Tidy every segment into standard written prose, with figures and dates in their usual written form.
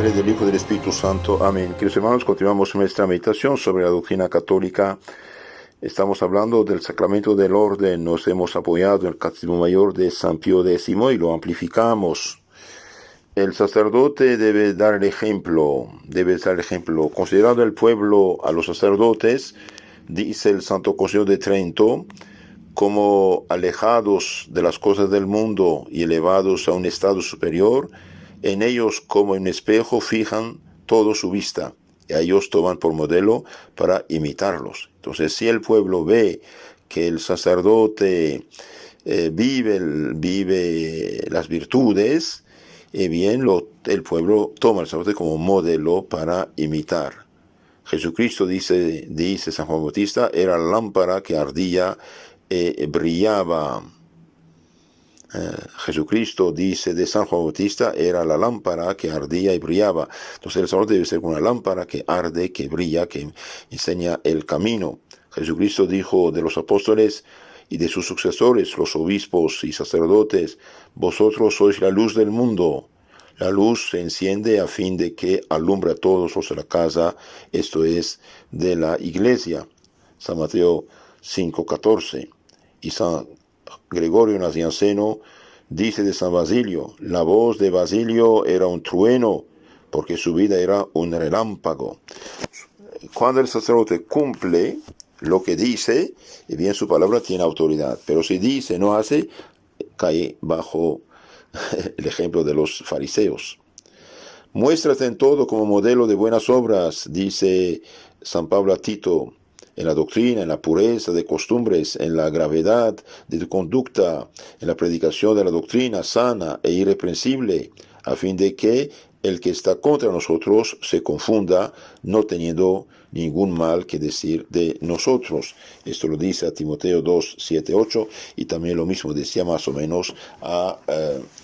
Padre, del Hijo y del Espíritu Santo. Amén. Queridos hermanos, continuamos nuestra meditación sobre la doctrina católica. Estamos hablando del sacramento del orden. Nos hemos apoyado en el Catecismo Mayor de San Pío X y lo amplificamos. El sacerdote debe dar el ejemplo. Considerando el pueblo a los sacerdotes, dice el Santo Concilio de Trento, como alejados de las cosas del mundo y elevados a un estado superior, en ellos como en un espejo fijan todo su vista, y a ellos toman por modelo para imitarlos. Entonces, si el pueblo ve que el sacerdote vive las virtudes, el pueblo toma al sacerdote como modelo para imitar. Jesucristo, dice San Juan Bautista, era la lámpara que ardía brillaba. Jesucristo, dice de San Juan Bautista, era la lámpara que ardía y brillaba. Entonces el sacerdote debe ser una lámpara que arde, que brilla, que enseña el camino. Jesucristo dijo de los apóstoles y de sus sucesores, los obispos y sacerdotes: vosotros sois la luz del mundo. La luz se enciende a fin de que alumbre a todos los de la casa, esto es, de la iglesia. San Mateo 5:14. Y San Gregorio Nacianceno dice de San Basilio: la voz de Basilio era un trueno, porque su vida era un relámpago. Cuando el sacerdote cumple lo que dice, bien su palabra tiene autoridad, pero si dice, no hace, cae bajo el ejemplo de los fariseos. Muéstrate en todo como modelo de buenas obras, dice San Pablo a Tito, en la doctrina, en la pureza de costumbres, en la gravedad de tu conducta, en la predicación de la doctrina sana e irreprensible, a fin de que el que está contra nosotros se confunda, no teniendo ningún mal que decir de nosotros. Esto lo dice a Timoteo 2, 7, 8, y también lo mismo decía más o menos a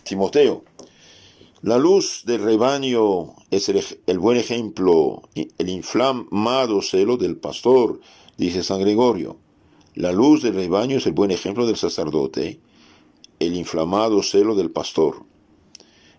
Timoteo. La luz del rebaño es el buen ejemplo, el inflamado celo del pastor, dice San Gregorio. La luz del rebaño es el buen ejemplo del sacerdote, el inflamado celo del pastor.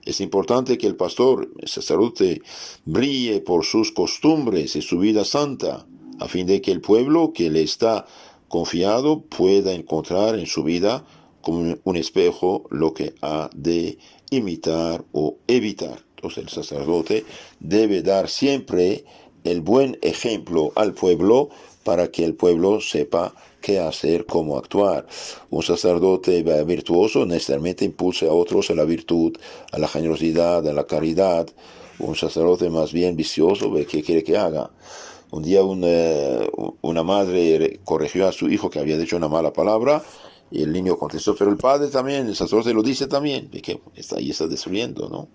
Es importante que el pastor, el sacerdote, brille por sus costumbres y su vida santa, a fin de que el pueblo que le está confiado pueda encontrar en su vida como un espejo lo que ha de imitar o evitar. Entonces el sacerdote debe dar siempre el buen ejemplo al pueblo para que el pueblo sepa qué hacer, cómo actuar. Un sacerdote virtuoso necesariamente impulsa a otros a la virtud, a la generosidad, a la caridad. Un sacerdote más bien vicioso, ¿qué quiere que haga? Un día una madre corrigió a su hijo que había dicho una mala palabra, y el niño contestó: pero el padre también, el sacerdote lo dice también. Que ahí está destruyendo, ¿no?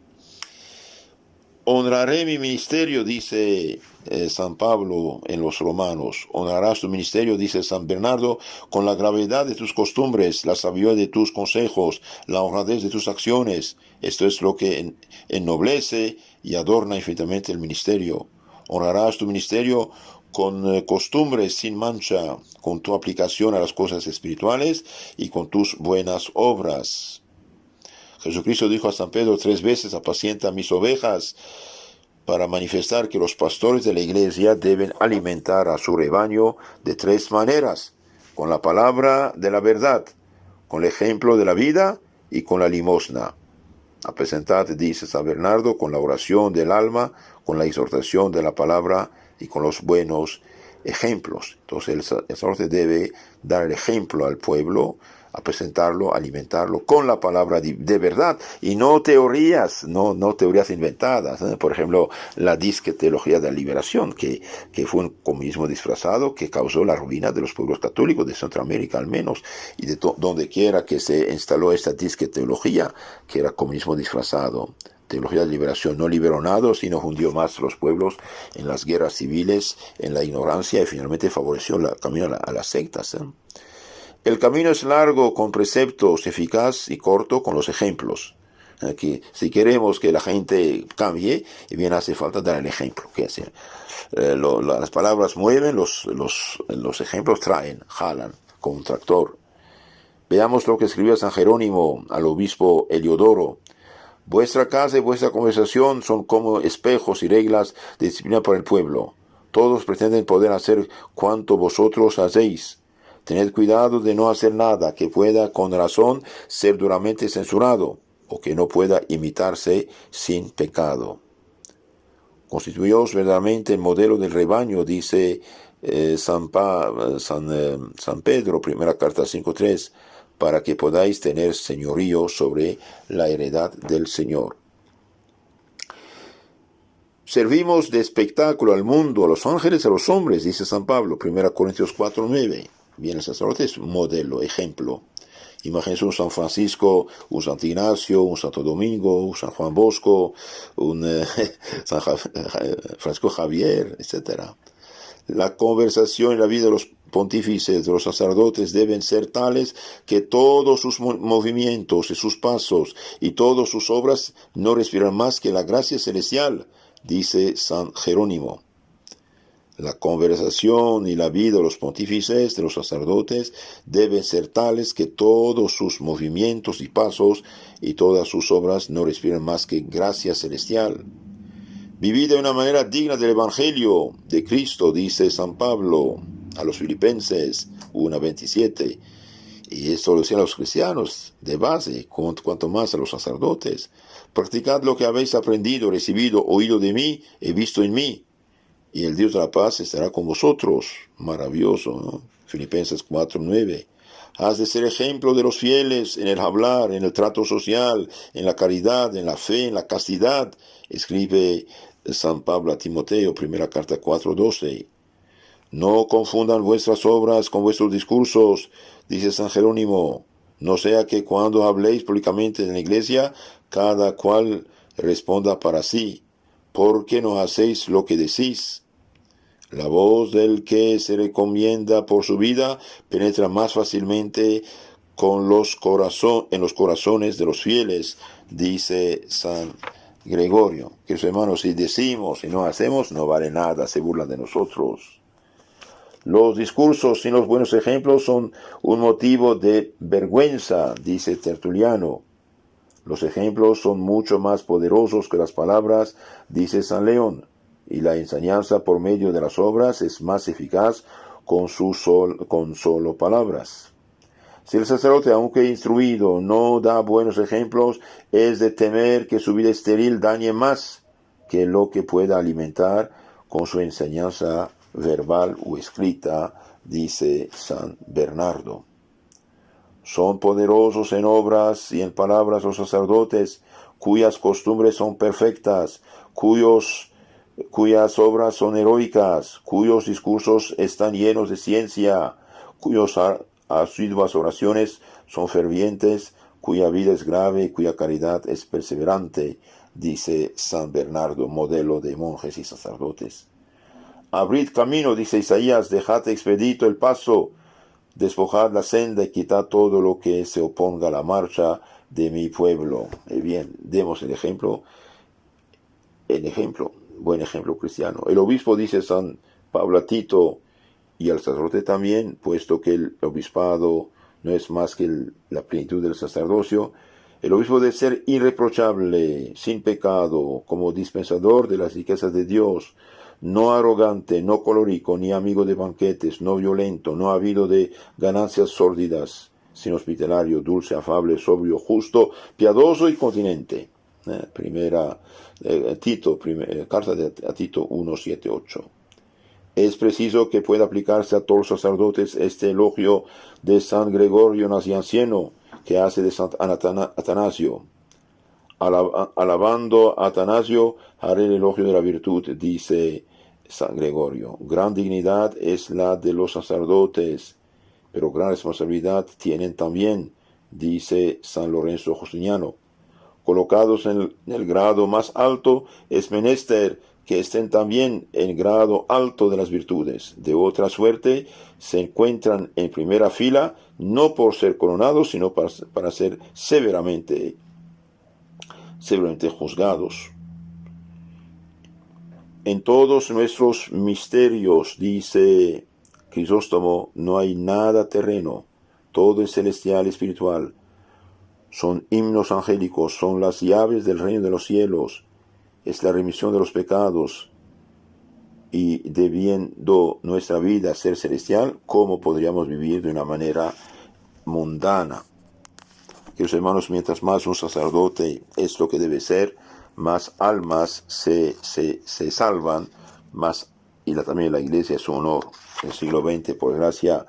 Honraré mi ministerio, dice San Pablo en los Romanos. Honrarás tu ministerio, dice San Bernardo, con la gravedad de tus costumbres, la sabiduría de tus consejos, la honradez de tus acciones. Esto es lo que ennoblece y adorna infinitamente el ministerio. Honrarás tu ministerio con costumbres sin mancha, con tu aplicación a las cosas espirituales y con tus buenas obras. Jesucristo dijo a San Pedro 3 veces: apacienta mis ovejas, para manifestar que los pastores de la iglesia deben alimentar a su rebaño de 3 maneras: con la palabra de la verdad, con el ejemplo de la vida y con la limosna. Apacentate, dice San Bernardo, con la oración del alma, con la exhortación de la palabra y con los buenos ejemplos. Entonces el sacerdote debe dar el ejemplo al pueblo, a presentarlo, alimentarlo con la palabra de verdad, y no teorías, no teorías inventadas, ¿eh? Por ejemplo, la disque teología de la liberación, que fue un comunismo disfrazado que causó la ruina de los pueblos católicos de Centroamérica al menos, y de donde quiera que se instaló esta disque teología, que era comunismo disfrazado. Teología de liberación no liberó nada, sino hundió más los pueblos en las guerras civiles, en la ignorancia, y finalmente favoreció el camino a las sectas, ¿eh? El camino es largo con preceptos, eficaz y corto con los ejemplos. Que si queremos que la gente cambie, bien hace falta dar el ejemplo. ¿Qué hacer? Las palabras mueven, los ejemplos traen, jalan, como un tractor. Veamos lo que escribió San Jerónimo al obispo Heliodoro. Vuestra casa y vuestra conversación son como espejos y reglas de disciplina para el pueblo. Todos pretenden poder hacer cuanto vosotros hacéis. Tened cuidado de no hacer nada que pueda con razón ser duramente censurado o que no pueda imitarse sin pecado. Constituíos verdaderamente el modelo del rebaño, dice San Pedro, primera carta 5.3, para que podáis tener señorío sobre la heredad del Señor. Servimos de espectáculo al mundo, a los ángeles, a los hombres, dice San Pablo, 1 Corintios 4.9. Bien, el sacerdote es modelo, ejemplo. Imagínense un San Francisco, un Santo Ignacio, un Santo Domingo, un San Juan Bosco, un San Francisco Javier, etc. La conversación y la vida de los pontífices, de los sacerdotes, deben ser tales que todos sus movimientos y sus pasos y todas sus obras no respiran más que la gracia celestial, dice San Jerónimo. La conversación y la vida de los pontífices, de los sacerdotes, deben ser tales que todos sus movimientos y pasos y todas sus obras no respiran más que gracia celestial. Vivid de una manera digna del Evangelio de Cristo, dice San Pablo a los Filipenses 1:27. Y esto lo decían los cristianos de base, cuanto más a los sacerdotes. Practicad lo que habéis aprendido, recibido, oído de mí, he visto en mí, y el Dios de la paz estará con vosotros. Maravilloso, ¿no? Filipenses 4:9. Has de ser ejemplo de los fieles en el hablar, en el trato social, en la caridad, en la fe, en la castidad, escribe San Pablo a Timoteo, primera carta 4:12. No confundan vuestras obras con vuestros discursos, dice San Jerónimo. No sea que cuando habléis públicamente en la iglesia, cada cual responda para sí. ¿Por qué no hacéis lo que decís? La voz del que se recomienda por su vida penetra más fácilmente en los corazones de los fieles, dice San Gregorio. Queridos hermanos, si decimos y no hacemos, no vale nada, se burlan de nosotros. Los discursos sin los buenos ejemplos son un motivo de vergüenza, dice Tertuliano. Los ejemplos son mucho más poderosos que las palabras, dice San León, y la enseñanza por medio de las obras es más eficaz con solo palabras. Si el sacerdote, aunque instruido, no da buenos ejemplos, es de temer que su vida estéril dañe más que lo que pueda alimentar con su enseñanza verbal o escrita, dice San Bernardo. Son poderosos en obras y en palabras los sacerdotes, cuyas costumbres son perfectas, cuyas obras son heroicas, cuyos discursos están llenos de ciencia, cuyas asiduas oraciones son fervientes, cuya vida es grave, cuya caridad es perseverante, dice San Bernardo, modelo de monjes y sacerdotes. Abrid camino, dice Isaías, dejad expedito el paso, despojad la senda y quitad todo lo que se oponga a la marcha de mi pueblo. Bien, demos el ejemplo, buen ejemplo cristiano. El obispo, dice San Pablo a Tito, y al sacerdote también, puesto que el obispado no es más que la plenitud del sacerdocio, el obispo debe ser irreprochable, sin pecado, como dispensador de las riquezas de Dios, no arrogante, no colorico, ni amigo de banquetes, no violento, no ávido de ganancias sórdidas, sino hospitalario, dulce, afable, sobrio, justo, piadoso y continente. Carta a Tito 1:7-8. Es preciso que pueda aplicarse a todos los sacerdotes este elogio de San Gregorio Nacianciano, que hace de San Atanasio. Alabando a Atanasio, haré el elogio de la virtud, dice San Gregorio. Gran dignidad es la de los sacerdotes, pero gran responsabilidad tienen también, dice San Lorenzo Justiniano. Colocados en el grado más alto, es menester que estén también en grado alto de las virtudes. De otra suerte, se encuentran en primera fila, no por ser coronados, sino para ser severamente juzgados. En todos nuestros misterios, dice Crisóstomo, no hay nada terreno, todo es celestial y espiritual. son himnos angélicos, son las llaves del reino de los cielos, es la remisión de los pecados. Y debiendo nuestra vida ser celestial, ¿cómo podríamos vivir de una manera mundana? Queridos hermanos, mientras más un sacerdote es lo que debe ser, más almas se salvan, más, y también la iglesia es un honor. En el siglo XX, por desgracia,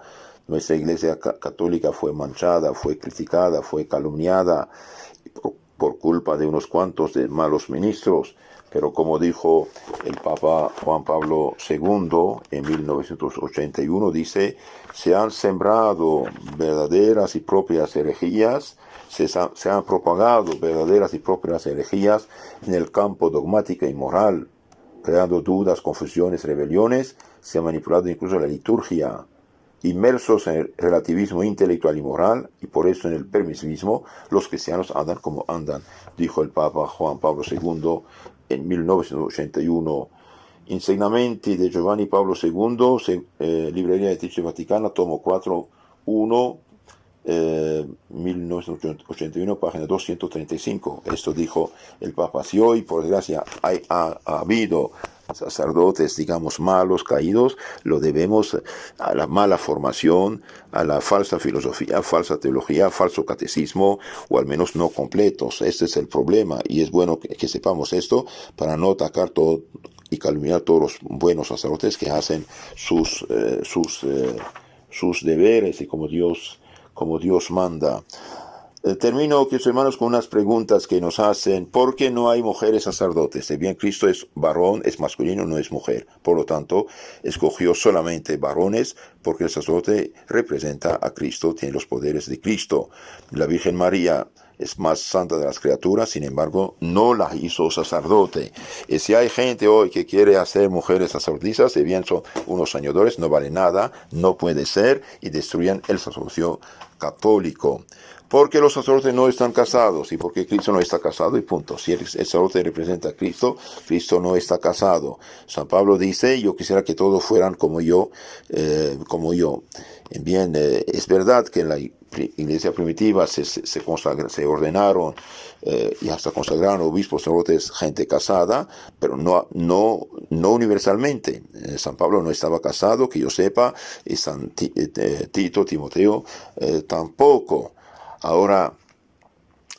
nuestra iglesia católica fue manchada, fue criticada, fue calumniada por culpa de unos cuantos de malos ministros. Pero como dijo el Papa Juan Pablo II en 1981, dice, se han sembrado verdaderas y propias herejías, se han propagado verdaderas y propias herejías en el campo dogmático y moral, creando dudas, confusiones, rebeliones, se ha manipulado incluso la liturgia, inmersos en el relativismo intelectual y moral, y por eso en el permisivismo, los cristianos andan como andan, dijo el Papa Juan Pablo II en 1981. Insegnamenti de Giovanni Paolo II, Libreria Editrice Vaticana, tomo 4, 1, 1981, página 235. Esto dijo el Papa. Si hoy, por desgracia, ha habido sacerdotes, digamos, malos, caídos, lo debemos a la mala formación, a la falsa filosofía, falsa teología, falso catecismo, o al menos no completos. Este es el problema, y es bueno que sepamos esto para no atacar todo y calumniar a todos los buenos sacerdotes que hacen sus deberes y como Dios manda. Termino, queridos hermanos, con unas preguntas que nos hacen. ¿Por qué no hay mujeres sacerdotes? Si bien Cristo es varón, es masculino, no es mujer. Por lo tanto, escogió solamente varones porque el sacerdote representa a Cristo, tiene los poderes de Cristo. La Virgen María es más santa de las criaturas, sin embargo, no la hizo sacerdote. Y si hay gente hoy que quiere hacer mujeres sacerdotisas, si bien son unos soñadores, no vale nada, no puede ser, y destruyen el sacerdocio católico. Porque los sacerdotes no están casados y porque Cristo no está casado y punto. Si el sacerdote representa a Cristo, Cristo no está casado. San Pablo dice, yo quisiera que todos fueran como yo. Bien, es verdad que en la iglesia primitiva se ordenaron y hasta consagraron obispos, sacerdotes, gente casada, pero no universalmente. San Pablo no estaba casado, que yo sepa, y San Tito, Timoteo tampoco. Ahora,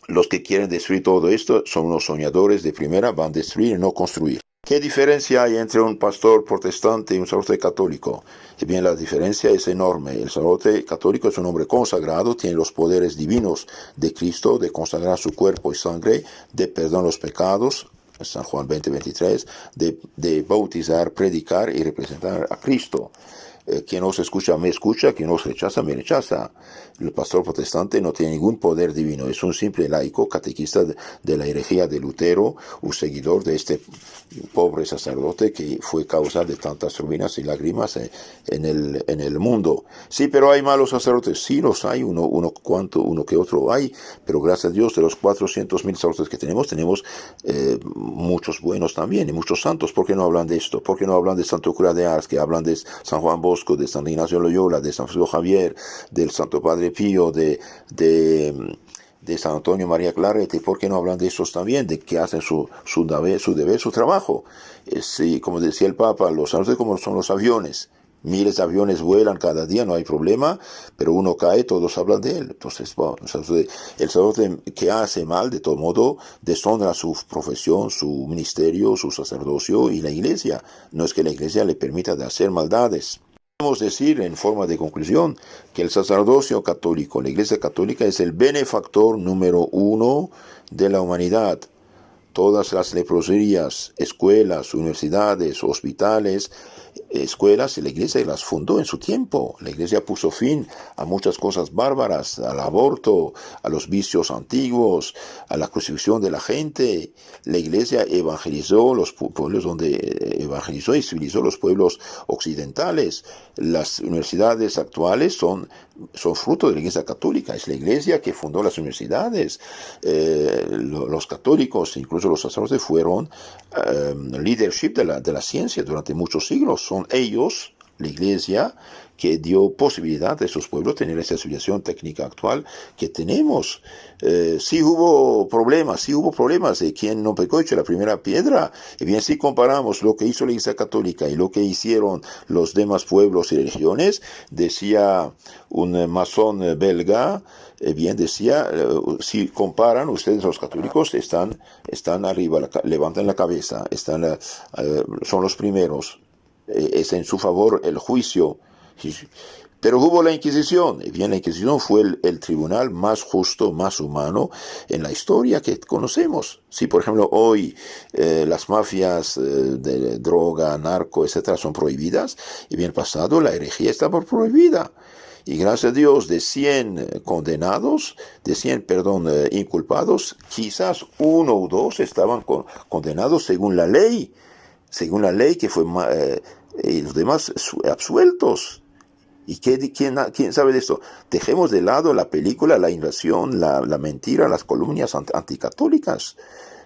los que quieren destruir todo esto son unos soñadores de primera, van a destruir y no construir. ¿Qué diferencia hay entre un pastor protestante y un sacerdote católico? Y bien, la diferencia es enorme. El sacerdote católico es un hombre consagrado, tiene los poderes divinos de Cristo, de consagrar su cuerpo y sangre, de perdonar los pecados, San Juan 20:23, de bautizar, predicar y representar a Cristo. Quien os escucha, me escucha, quien os rechaza, me rechaza. El pastor protestante no tiene ningún poder divino, es un simple laico, catequista de la herejía de Lutero, un seguidor de este pobre sacerdote que fue causa de tantas ruinas y lágrimas en el mundo. Sí, pero hay malos sacerdotes, sí los hay, uno que otro hay, pero gracias a Dios, de los 400,000 sacerdotes que tenemos muchos buenos también, y muchos santos. ¿Por qué no hablan de esto? ¿Por qué no hablan de Santo Cura de Ars, que hablan de San Juan Bosco, de San Ignacio Loyola, de San Francisco Javier, del Santo Padre Pío, de San Antonio María Claret? ¿Por qué no hablan de estos también? De que hacen su deber, su trabajo. Como decía el Papa, los sacerdotes como son los aviones. Miles de aviones vuelan cada día, no hay problema, pero uno cae, todos hablan de él. Entonces, bueno, el sacerdote que hace mal, de todo modo, deshonra su profesión, su ministerio, su sacerdocio y la iglesia. No es que la iglesia le permita de hacer maldades. Podemos decir, en forma de conclusión, que el sacerdocio católico, la iglesia católica, es el benefactor número 1 de la humanidad. Todas las leproserías, escuelas, universidades, hospitales, escuelas, la iglesia las fundó en su tiempo. La iglesia puso fin a muchas cosas bárbaras, al aborto, a los vicios antiguos, a la crucifixión de la gente. La iglesia evangelizó los pueblos evangelizó y civilizó los pueblos occidentales. Las universidades actuales son fruto de la iglesia católica. Es la iglesia que fundó las universidades. Los católicos, incluso los sacerdotes, fueron leadership de la ciencia durante muchos siglos. Son ellos la iglesia que dio posibilidad a esos pueblos tener esa civilización técnica actual que tenemos. Sí hubo problemas de quien no pecó hecho la primera piedra. Y bien, si comparamos lo que hizo la Iglesia Católica y lo que hicieron los demás pueblos y religiones, decía un masón belga, bien decía, si comparan ustedes los católicos, están arriba, levantan la cabeza, son los primeros, es en su favor el juicio. Pero hubo la Inquisición, y bien, la Inquisición fue el tribunal más justo, más humano en la historia que conocemos. Si, por ejemplo, hoy las mafias de droga, narco, etcétera, son prohibidas, y bien, en el pasado la herejía estaba prohibida. Y gracias a Dios, de 100 condenados, inculpados, quizás uno o dos estaban condenados según la ley que fue, y los demás absueltos. ¿Y quién sabe de esto? Dejemos de lado la película, la invasión, la mentira, las calumnias anticatólicas.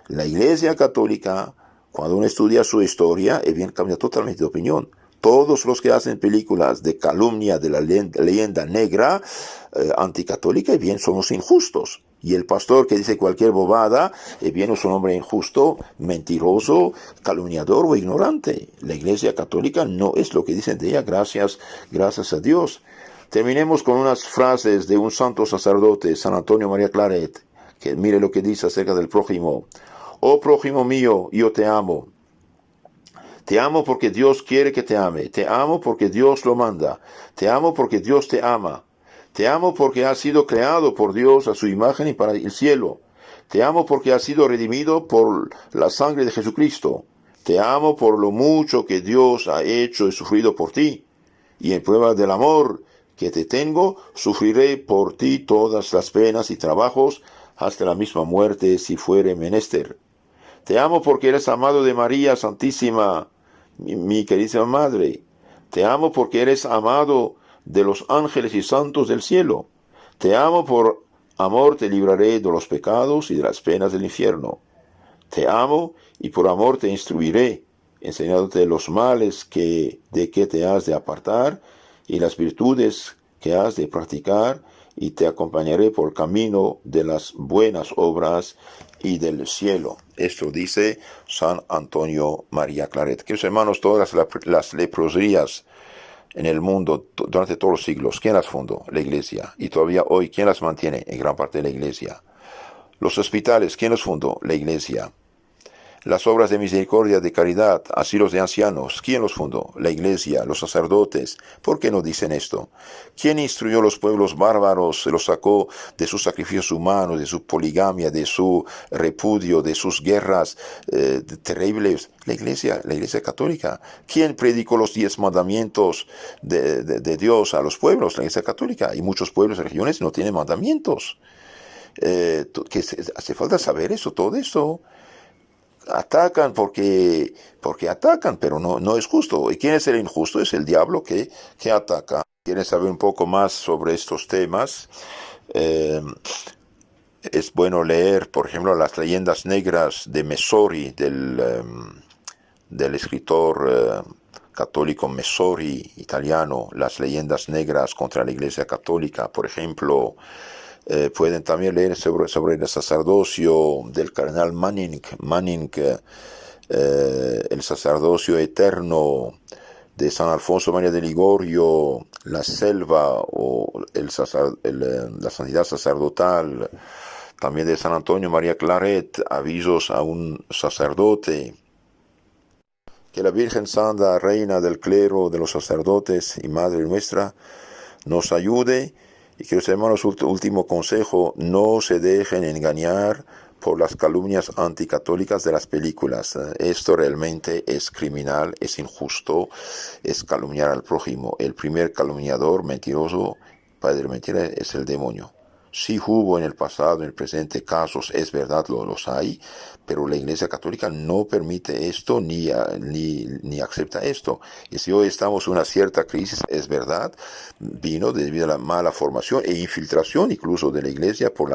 La Iglesia Católica, cuando uno estudia su historia, bien cambia totalmente de opinión. Todos los que hacen películas de calumnia, de la leyenda negra anticatólica, bien somos injustos. Y el pastor que dice cualquier bobada, bien es un hombre injusto, mentiroso, calumniador o ignorante. La Iglesia Católica no es lo que dicen de ella, gracias a Dios. Terminemos con unas frases de un santo sacerdote, San Antonio María Claret, que mire lo que dice acerca del prójimo. Oh prójimo mío, yo te amo. Te amo porque Dios quiere que te ame. Te amo porque Dios lo manda. Te amo porque Dios te ama. Te amo porque has sido creado por Dios a su imagen y para el cielo. Te amo porque has sido redimido por la sangre de Jesucristo. Te amo por lo mucho que Dios ha hecho y sufrido por ti. Y en prueba del amor que te tengo, sufriré por ti todas las penas y trabajos, hasta la misma muerte si fuere menester. Te amo porque eres amado de María Santísima, mi queridísima Madre. Te amo porque eres amado de los ángeles y santos del cielo. Te amo, por amor te libraré de los pecados y de las penas del infierno. Te amo y por amor te instruiré, enseñándote los males de que te has de apartar y las virtudes que has de practicar, y te acompañaré por el camino de las buenas obras y del cielo. Esto dice San Antonio María Claret. Queridos hermanos, todas las leproserías en el mundo durante todos los siglos, ¿quién las fundó? La Iglesia. Y todavía hoy, ¿quién las mantiene? En gran parte la Iglesia. Los hospitales, ¿quién los fundó? La Iglesia. Las obras de misericordia, de caridad, asilos de ancianos, ¿quién los fundó? La Iglesia, los sacerdotes. ¿Por qué no dicen esto? ¿Quién instruyó a los pueblos bárbaros, se los sacó de sus sacrificios humanos, de su poligamia, de su repudio, de sus guerras terribles? La Iglesia Católica. ¿Quién predicó los 10 mandamientos de Dios a los pueblos? La Iglesia Católica. Y muchos pueblos y regiones no tienen mandamientos. Hace falta saber eso, todo eso. Atacan porque atacan, pero no es justo. ¿Y quién es el injusto? Es el diablo que ataca. ¿Quieren saber un poco más sobre estos temas? Es bueno leer, por ejemplo, las leyendas negras de Messori, del escritor católico Messori, italiano, las leyendas negras contra la Iglesia Católica, por ejemplo. Pueden también leer sobre el sacerdocio del cardenal Manning, el sacerdocio eterno de San Alfonso María de Ligorio, la selva o la santidad sacerdotal, también de San Antonio María Claret, avisos a un sacerdote. Que la Virgen Santa, reina del clero, de los sacerdotes y Madre nuestra, nos ayude. Y queridos hermanos, último consejo, no se dejen engañar por las calumnias anticatólicas de las películas. Esto realmente es criminal, es injusto, es calumniar al prójimo. El primer calumniador, mentiroso, padre de mentira, es el demonio. Sí hubo en el pasado, en el presente, casos, es verdad, los hay, pero la Iglesia Católica no permite esto ni acepta esto. Y si hoy estamos en una cierta crisis, es verdad, vino debido a la mala formación e infiltración incluso de la Iglesia por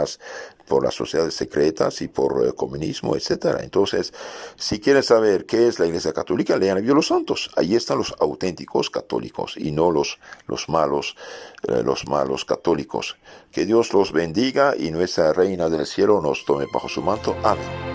por las sociedades secretas y por comunismo, etcétera. Entonces, si quieren saber qué es la Iglesia Católica, lean el libro de los santos. Ahí están los auténticos católicos y no los malos católicos. Que Dios los bendiga y nuestra Reina del Cielo nos tome bajo su manto. Amén.